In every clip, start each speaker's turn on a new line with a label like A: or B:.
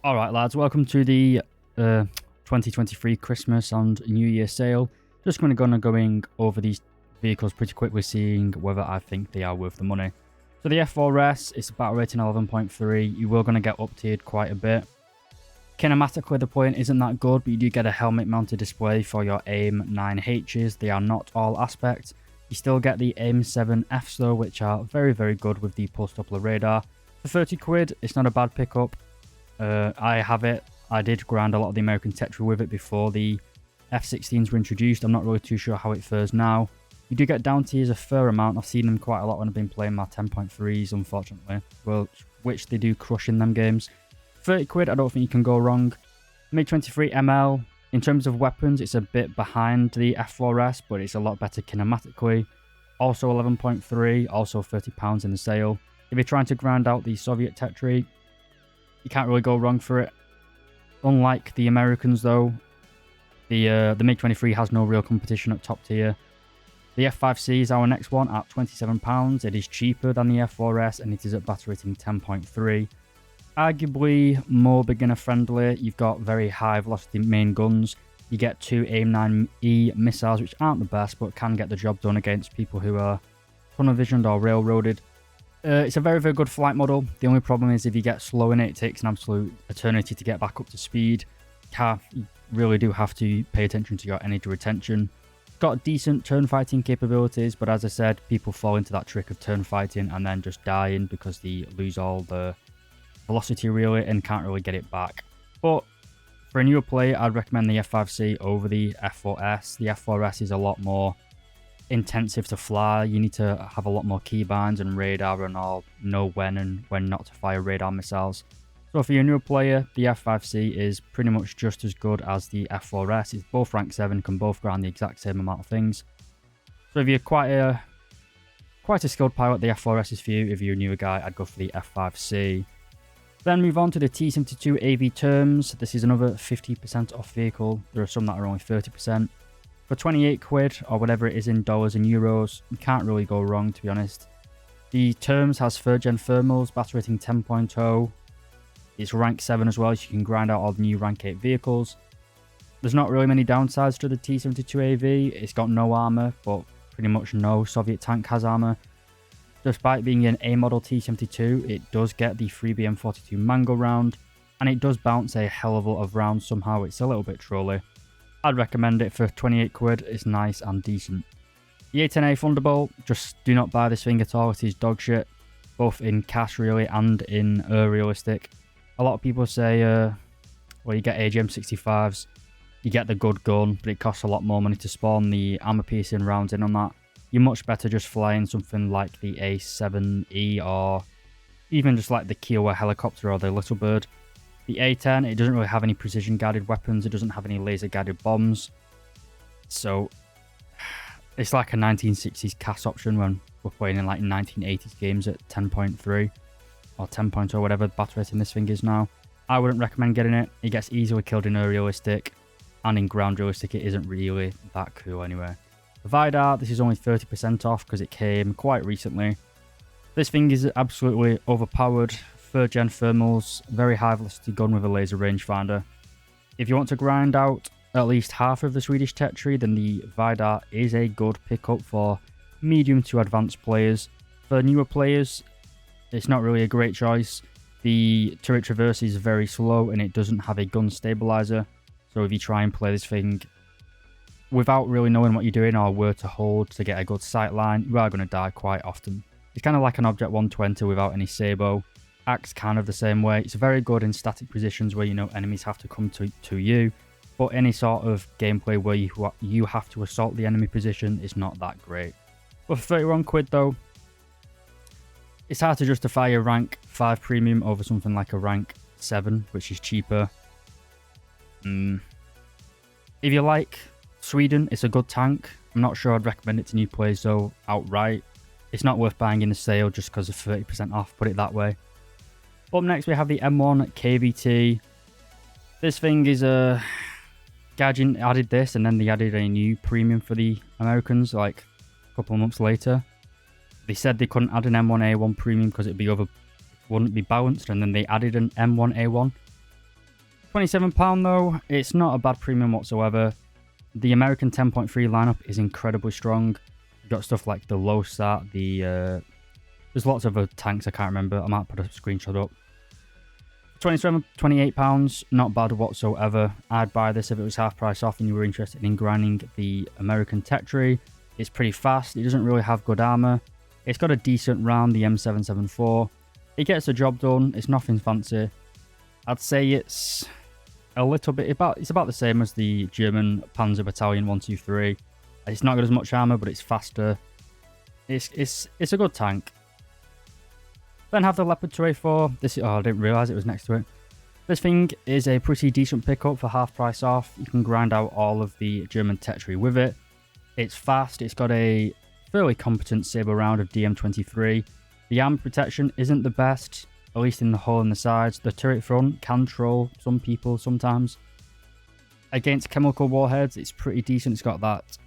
A: Alright lads, welcome to the 2023 Christmas and New Year sale. Just going to going over these vehicles pretty quickly, seeing whether I think they are worth the money. So the F4S, it's a battle rating 11.3. You will going to get up tiered quite a bit. Kinematically the point isn't that good, but you do get a helmet mounted display for your AIM 9Hs. They are not all aspects. You still get the AIM 7Fs though, which are very good with the pulse Doppler radar. For 30 quid, it's not a bad pickup. I have it. I did grind a lot of the American Tetra with it before the F16s were introduced. I'm not really too sure how it fares now. You do get down tiers a fair amount. I've seen them quite a lot when I've been playing my 10.3s, unfortunately. Well, which they do crush in them games. 30 quid, I don't think you can go wrong. MiG-23 ML, in terms of weapons, it's a bit behind the F4S, but it's a lot better kinematically. Also 11.3, also £30 in the sale. If you're trying to grind out the Soviet Tetra, you can't really go wrong for it. Unlike the Americans though, the MiG-23 has no real competition at top tier. The F5C is our next one at £27. It is cheaper than the F4S and it is at battle rating 10.3. Arguably more beginner friendly. You've got very high velocity main guns. You get two AIM-9E missiles, which aren't the best but can get the job done against people who are tunnel visioned or railroaded. It's a very good flight model. The only problem is if you get slow in it, it takes an absolute eternity to get back up to speed. You really do have to pay attention to your energy retention. It's got decent turn fighting capabilities, but as I said, people fall into that trick of turn fighting and then just dying because they lose all the velocity really and can't really get it back. But for a newer player, I'd recommend the F5C over the F4S. The F4S is a lot more intensive to fly. You need to have a lot more keybinds and radar and all, know when and when not to fire radar missiles. So for your newer player, the F5C is pretty much just as good as the F4S. It's both rank 7, can both ground the exact same amount of things. So if you're quite a skilled pilot, the F4S is for you. If you're a newer guy, I'd go for the F5C. Then move on to the T72 AV terms. This is another 50% off vehicle. There are some that are only 30%. For 28 quid, or whatever it is in dollars and euros, you can't really go wrong, to be honest. The terms has 3rd gen thermals, battle rating 10.0. It's rank 7 as well, so you can grind out all the new rank 8 vehicles. There's not really many downsides to the T72 AV. It's got no armor, but pretty much no Soviet tank has armor. Despite being an A model T72, it does get the 3BM42 Mango round, and it does bounce a hell of a lot of rounds somehow. It's a little bit trolly. I'd recommend it for 28 quid, it's nice and decent. The A10A Thunderbolt, just do not buy this thing at all, it is dog shit, both in cash really and in realistic. A lot of people say, well, you get AGM-65s, you get the good gun, but it costs a lot more money to spawn the armor piercing rounds in on that. You're much better just flying something like the A7E or even just like the Kiowa helicopter or the Little Bird. The A10, it doesn't really have any precision guided weapons, it doesn't have any laser guided bombs. So it's like a 1960s CAS option when we're playing in like 1980s games at 10.3 or 10.0, whatever the battle rating this thing is now. I wouldn't recommend getting it. It gets easily killed in realistic, and in ground realistic it isn't really that cool anyway. The Vidar, this is only 30% off because it came quite recently. This thing is absolutely overpowered. 3rd gen thermals, very high velocity gun with a laser rangefinder. If you want to grind out at least half of the Swedish Tetra, then the Vidar is a good pickup for medium to advanced players. For newer players, it's not really a great choice. The turret traverse is very slow and it doesn't have a gun stabilizer. So if you try and play this thing without really knowing what you're doing or where to hold to get a good sight line, you are going to die quite often. It's kind of like an Object 120 without any sabot. Acts kind of the same way. It's very good in static positions where you know enemies have to come to you, but any sort of gameplay where you have to assault the enemy position is not that great. But for 31 quid though, it's hard to justify a rank 5 premium over something like a rank 7, which is cheaper. If you like Sweden, it's a good tank. I'm not sure I'd recommend it to new players though outright. It's not worth buying in the sale just because of 30% off, put it that way. Up next we have the M1 KVT. This thing is Gaijin added this and then they added a new premium for the Americans like a couple of months later. They said they couldn't add an M1A1 premium because wouldn't be balanced, and then they added an M1A1. £27 though, it's not a bad premium whatsoever. The American 10.3 lineup is incredibly strong. You've got stuff like the low sat, there's lots of other tanks I can't remember. I might put a screenshot up. £28, not bad whatsoever. I'd buy this if it was half price off and you were interested in grinding the American tech tree. It's pretty fast. It doesn't really have good armor. It's got a decent ram, the M774. It gets the job done. It's nothing fancy. I'd say it's a little bit it's about the same as the German Panzer Battalion 123. It's not got as much armor, but it's faster. It's a good tank. Then have the Leopard 2A4. This, I didn't realise it was next to it. This thing is a pretty decent pickup for half price off. You can grind out all of the German tech tree with it. It's fast. It's got a fairly competent saber round of DM23. The armor protection isn't the best, at least in the hull and the sides. The turret front can troll some people sometimes. Against chemical warheads, it's pretty decent. It's got that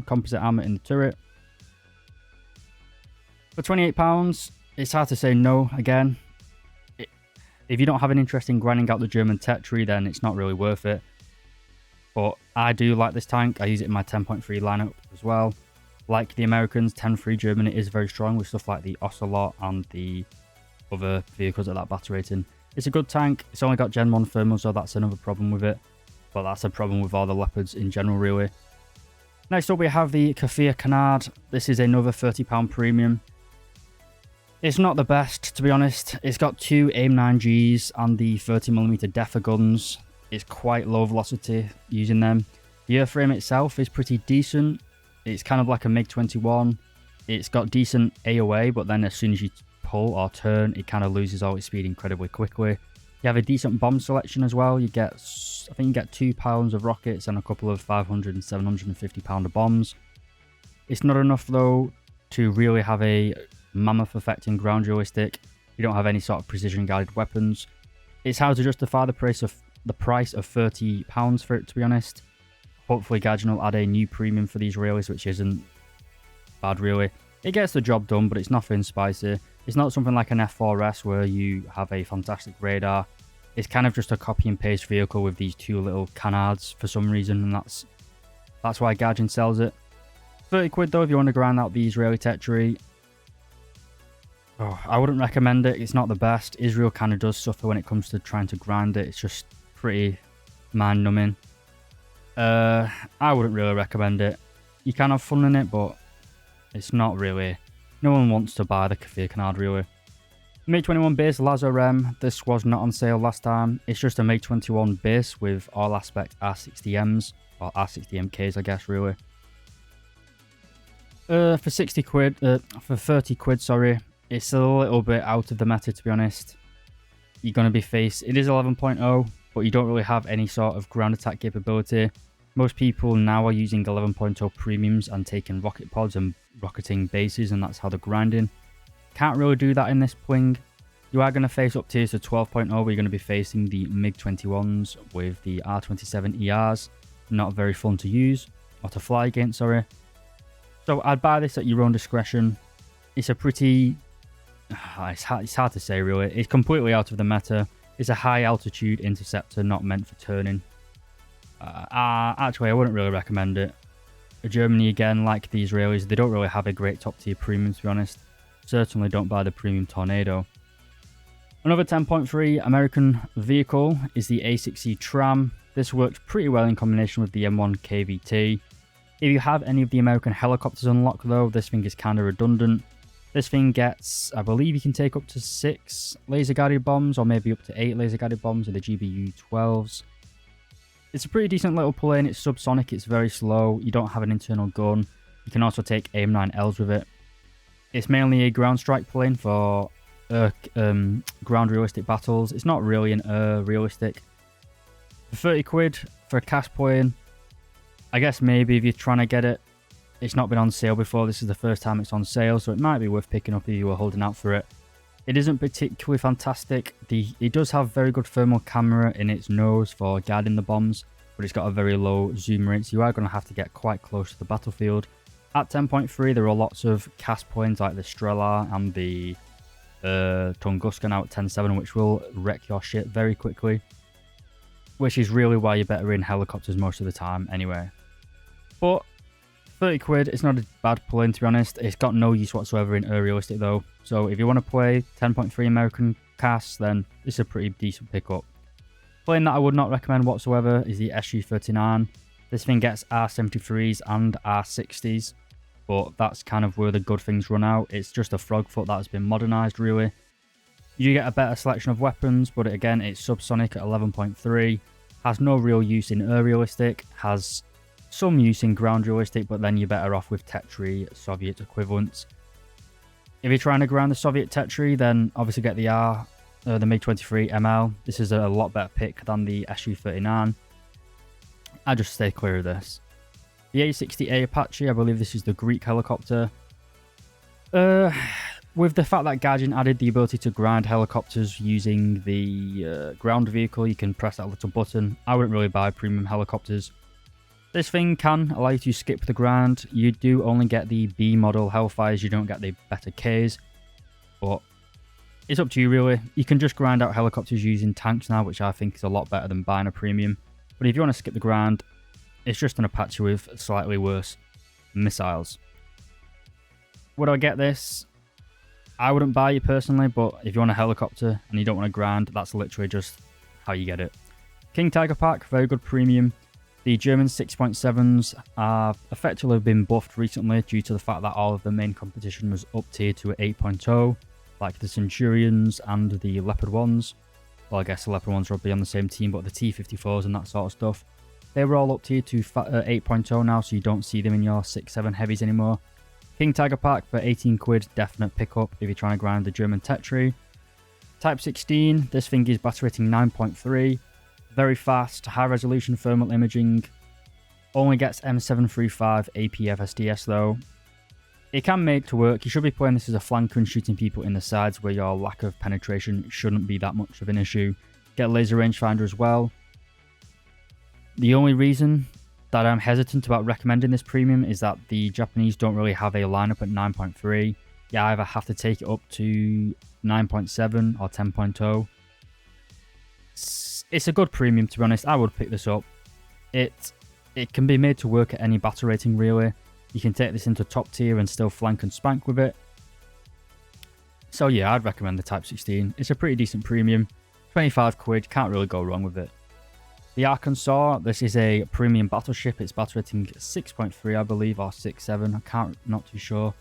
A: composite armor in the turret. For £28, it's hard to say no again. If you don't have an interest in grinding out the German tech tree, then it's not really worth it. But I do like this tank. I use it in my 10.3 lineup as well. Like the Americans, 10.3 German is very strong with stuff like the Ocelot and the other vehicles at that battle rating. It's a good tank. It's only got Gen 1 thermal, so that's another problem with it. But that's a problem with all the Leopards in general, really. Next up, we have the Kafir Canard. This is another £30 premium. It's not the best, to be honest. It's got two AIM-9Gs and the 30mm Defa guns. It's quite low velocity using them. The airframe itself is pretty decent. It's kind of like a MiG-21. It's got decent AOA, but then as soon as you pull or turn, it kind of loses all its speed incredibly quickly. You have a decent bomb selection as well. You get, I think you get 2 pounds of rockets and a couple of 500 and 750 pounder bombs. It's not enough though to really have a mammoth affecting ground dualistic. You don't have any sort of precision guided weapons. It's hard to justify the price of £30 for it, to be honest. Hopefully Gaijin will add a new premium for these railies, which isn't bad really. It gets the job done, but it's nothing spicy. It's not something like an F4S where you have a fantastic radar. It's kind of just a copy and paste vehicle with these two little canards for some reason, and that's why Gaijin sells it. 30 quid though if you want to grind out the Israeli tech tree. Oh, I wouldn't recommend it. It's not the best. Israel kind of does suffer when it comes to trying to grind it. It's just pretty mind-numbing. I wouldn't really recommend it. You can have fun in it, but it's not really... No one wants to buy the Kafir Canard, really. MiG-21 base Lazo Rem. This was not on sale last time. It's just a MiG-21 base with all aspect R60Ms, or R60MKs, I guess, really. For 60 quid, for 30 quid, sorry. It's a little bit out of the meta, to be honest. You're going to be faced... It is 11.0, but you don't really have any sort of ground attack capability. Most people now are using 11.0 premiums and taking rocket pods and rocketing bases, and that's how they're grinding. Can't really do that in this pling. You are going to face up tiers to 12.0, where you're going to be facing the MiG-21s with the R27 ERs. Not very fun to use, or to fly against, sorry. So I'd buy this at your own discretion. It's a pretty... It's hard to say, really. It's completely out of the meta. It's a high altitude interceptor, not meant for turning. Actually, I wouldn't really recommend it. Germany, again, like the Israelis, they don't really have a great top tier premium, to be honest. Certainly don't buy the premium Tornado. Another 10.3 American vehicle is the A6C Tram. This works pretty well in combination with the M1 KVT. If you have any of the American helicopters unlocked though, this thing is kind of redundant. This thing gets, I believe you can take up to 6 laser guided bombs, or maybe up to 8 laser guided bombs with the GBU-12s. It's a pretty decent little plane. It's subsonic, it's very slow. You don't have an internal gun. You can also take AIM-9Ls with it. It's mainly a ground strike plane for ground realistic battles. It's not really an realistic. For 30 quid for a cash plane, I guess maybe if you're trying to get it. It's not been on sale before. This is the first time it's on sale, so it might be worth picking up if you were holding out for it. It isn't particularly fantastic. It does have very good thermal camera in its nose for guiding the bombs, but it's got a very low zoom rate, so you are going to have to get quite close to the battlefield. At 10.3, there are lots of cast planes like the Strela and the Tunguska now at 10.7, which will wreck your shit very quickly. which is really why you're better in helicopters most of the time anyway. But 30 quid, it's not a bad plane to be honest. It's got no use whatsoever in aerialistic though. So if you want to play 10.3 American casts, then this is a pretty decent pickup. Plane that I would not recommend whatsoever is the SU-39. This thing gets R-73s and R-60s, but that's kind of where the good things run out. It's just a frogfoot that has been modernised really. You get a better selection of weapons, but again, it's subsonic at 11.3. Has no real use in aerialistic, has some use in ground realistic, but then you're better off with Tetri Soviet equivalents. If you're trying to ground the Soviet Tetri, then obviously get the MiG-23 ML. This is a lot better pick than the Su-39. I just stay clear of this. The A-60A Apache, I believe this is the Greek helicopter. With the fact that Gaijin added the ability to grind helicopters using the ground vehicle, you can press that little button. I wouldn't really buy premium helicopters. This thing can allow you to skip the grind. You do only get the B model Hellfires, you don't get the better Ks. But it's up to you really. You can just grind out helicopters using tanks now, which I think is a lot better than buying a premium. But if you want to skip the grind, it's just an Apache with slightly worse missiles. Would I get this? I wouldn't buy it personally, but if you want a helicopter and you don't want to grind, that's literally just how you get it. King Tiger Pack, very good premium. The German 6.7s have effectively been buffed recently due to the fact that all of the main competition was up tier to 8.0, like the Centurions and the Leopard 1s. Well, I guess the Leopard 1s will be on the same team, but the T-54s and that sort of stuff. They were all up tier to 8.0 now, so you don't see them in your 6-7 heavies anymore. King Tiger Pack for 18 quid, definite pickup if you're trying to grind the German Tetri. Type 16, this thing is battery rating 9.3. Very fast, high resolution thermal imaging. Only gets M735 AP FSDS though. It can make to work. You should be playing this as a flanker and shooting people in the sides where your lack of penetration shouldn't be that much of an issue. Get laser rangefinder as well. The only reason that I'm hesitant about recommending this premium is that the Japanese don't really have a lineup at 9.3. You either have to take it up to 9.7 or 10.0. It's a good premium to be honest. I would pick this up. It can be made to work at any battle rating really. You can take this into top tier and still flank and spank with it. So yeah, I'd recommend the Type 16. It's a pretty decent premium. 25 quid, can't really go wrong with it. The Arkansas, this is a premium battleship. It's battle rating 6.3 I believe, or 6.7, not too sure.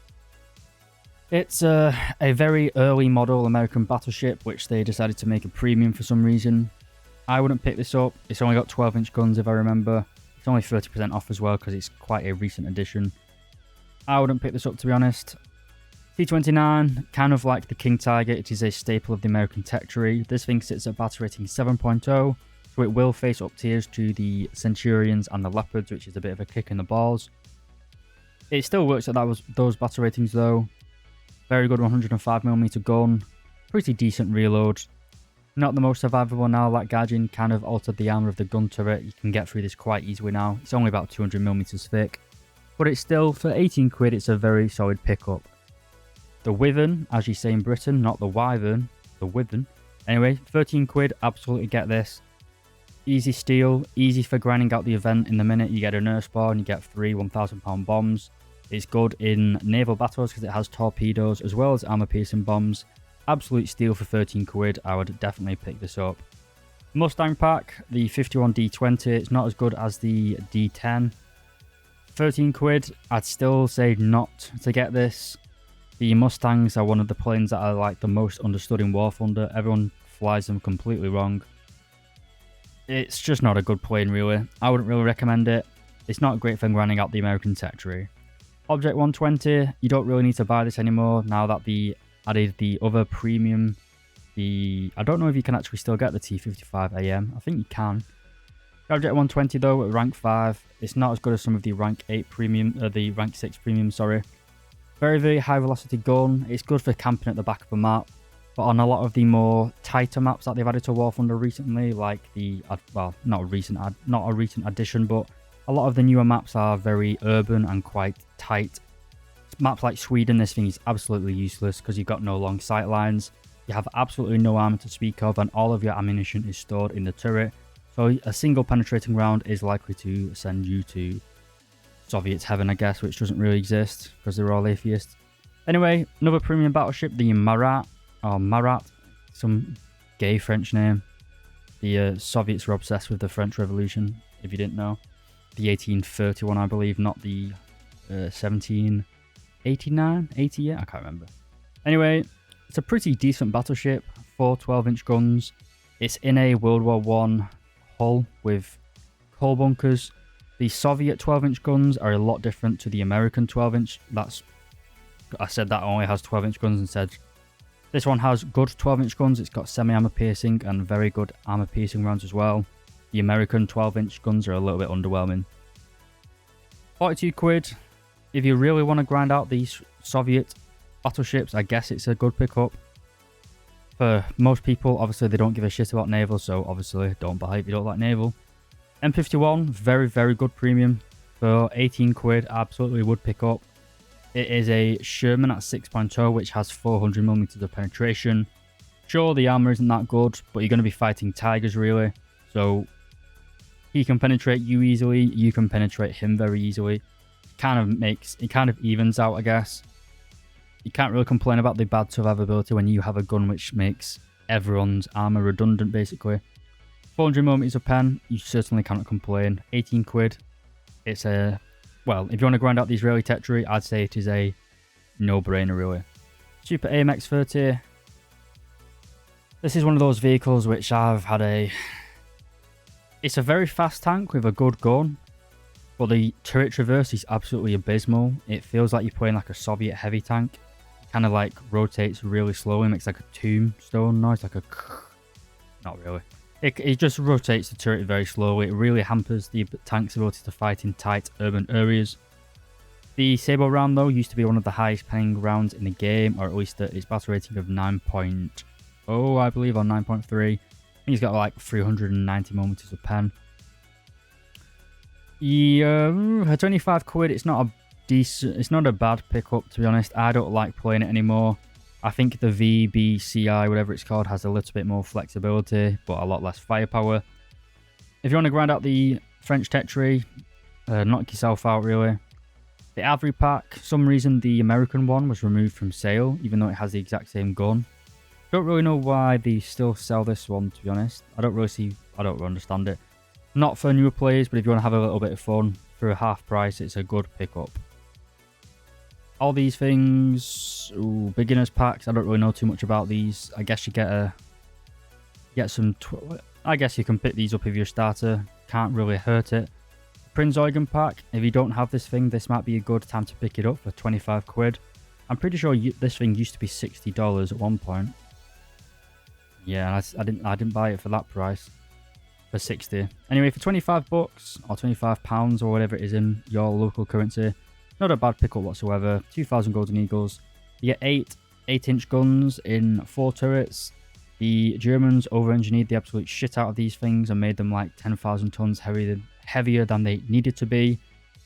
A: It's a very early model American battleship, which they decided to make a premium for some reason. I wouldn't pick this up. It's only got 12-inch guns if I remember. It's only 30% off as well because it's quite a recent addition. I wouldn't pick this up to be honest. T-29, kind of like the King Tiger, it is a staple of the American Tetri. This thing sits at battle rating 7.0, so it will face up tiers to the Centurions and the Leopards, which is a bit of a kick in the balls. It still works at those battle ratings though. Very good 105mm gun, pretty decent reload. Not the most survivable now, like Gaijin kind of altered the armor of the gun turret. You can get through this quite easily now. It's only about 200mm thick, but it's still, for 18 quid, it's a very solid pickup. The Wyvern, as you say in Britain, not the Wyvern, the Wyvern. Anyway, 13 quid, absolutely get this. Easy steal, easy for grinding out the event in the minute. You get a nurse bar and you get 3 1,000-pound bombs. It's good in naval battles because it has torpedoes as well as armor-piercing bombs. Absolute steal for 13 quid. I would definitely pick this up. Mustang pack, the 51D20. It's not as good as the D10. 13 quid. I'd still say not to get this. The Mustangs are one of the planes that are like the most understood in War Thunder. Everyone flies them completely wrong. It's just not a good plane really. I wouldn't really recommend it. It's not great for grinding out the American Tetri. Object 120, you don't really need to buy this anymore now that the added the other premium. I don't know if you can actually still get the T55 AM. I think you can. The Object 120 though at rank 5, it's not as good as some of the rank 8 premium, the rank 6 premium, sorry. Very, very high velocity gun. It's good for camping at the back of a map. But on a lot of the more tighter maps that they've added to War Thunder recently, like the, well, not a recent addition, but a lot of the newer maps are very urban and quite tight. Maps like Sweden, this thing is absolutely useless because you've got no long sight lines. You have absolutely no armor to speak of and all of your ammunition is stored in the turret. So a single penetrating round is likely to send you to Soviet's heaven, I guess, which doesn't really exist because they're all atheists. Anyway, another premium battleship, the Marat, some gay French name. The Soviets were obsessed with the French Revolution, if you didn't know. The 1831, I believe, not the 1789, 80, I can't remember. Anyway, it's a pretty decent battleship, 4 12-inch guns. It's in a World War I hull with coal bunkers. The Soviet 12-inch guns are a lot different to the American 12-inch. I said that only has 12-inch guns instead. This one has good 12-inch guns. It's got semi-armor piercing and very good armor piercing rounds as well. The American 12-inch guns are a little bit underwhelming. 42 quid. If you really want to grind out these Soviet battleships, I guess it's a good pickup. For most people, obviously they don't give a shit about naval, so obviously don't buy if you don't like naval. M51, very, very good premium. For 18 quid, absolutely would pick up. It is a Sherman at 6.0, which has 400mm of penetration. Sure, the armor isn't that good, but you're going to be fighting Tigers, really. So, he can penetrate you easily, you can penetrate him very easily. It kind of evens out, I guess. You can't really complain about the bad survivability when you have a gun which makes everyone's armor redundant, basically. 400mm of pen, you certainly cannot complain. 18 quid, it's a... Well, if you want to grind out the Israeli Tetri, I'd say it is a no-brainer, really. Super AMX 30. This is one of those vehicles which I've had a... It's a very fast tank with a good gun, but the turret traverse is absolutely abysmal. It feels like you're playing like a Soviet heavy tank. It kind of like rotates really slowly, makes like a tombstone noise, like a... Not really. It just rotates the turret very slowly. It really hampers the tank's ability to fight in tight urban areas. The Sabo round, though, used to be one of the highest penning rounds in the game, or at least its battle rating of 9.0, I believe, or 9.3. I think he's got like 390mm of pen. Yeah, at 25 quid, it's not a bad pickup, to be honest. I don't like playing it anymore. I think the VBCI, whatever it's called, has a little bit more flexibility, but a lot less firepower. If you want to grind out the French Tetri, knock yourself out, really. The Avery pack, for some reason the American one was removed from sale, even though it has the exact same gun. Don't really know why they still sell this one, to be honest. I don't really understand it. Not for newer players, but if you want to have a little bit of fun, for a half price, it's a good pickup. All these things, beginners packs, I don't really know too much about these. I guess you I guess you can pick these up if you're a starter. Can't really hurt it. Prince Eugen pack, if you don't have this thing, this might be a good time to pick it up for 25 quid. I'm pretty sure this thing used to be $60 at one point. Yeah, I didn't buy it for that price. For 60. Anyway, for 25 bucks or 25 pounds or whatever it is in your local currency, not a bad pickup whatsoever. 2,000 Golden Eagles. You get 8-inch guns in 4 turrets. The Germans over-engineered the absolute shit out of these things and made them like 10,000 tons heavier than they needed to be.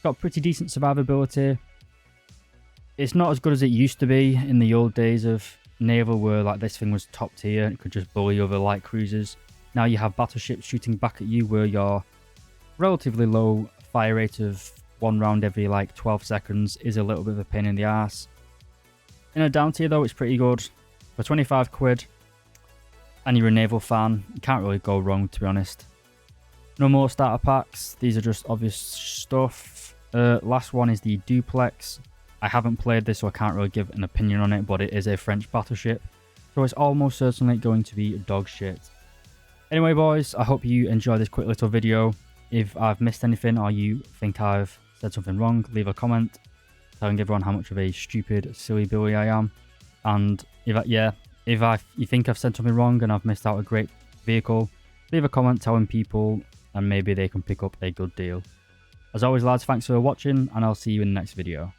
A: Got pretty decent survivability. It's not as good as it used to be in the old days of naval, where like this thing was top tier and it could just bully other light cruisers. Now you have battleships shooting back at you where your relatively low fire rate of 1 round every like 12 seconds is a little bit of a pain in the ass. In a down tier though, it's pretty good. For 25 quid, and you're a naval fan, you can't really go wrong, to be honest. No more starter packs, these are just obvious stuff. Last one is the Duplex. I haven't played this, so I can't really give an opinion on it, but it is a French battleship, so it's almost certainly going to be dog shit. Anyway boys, I hope you enjoyed this quick little video. If I've missed anything or you think I've said something wrong, leave a comment telling everyone how much of a stupid, silly Billy I am. And if you think I've said something wrong and I've missed out a great vehicle, leave a comment telling people and maybe they can pick up a good deal. As always lads, thanks for watching and I'll see you in the next video.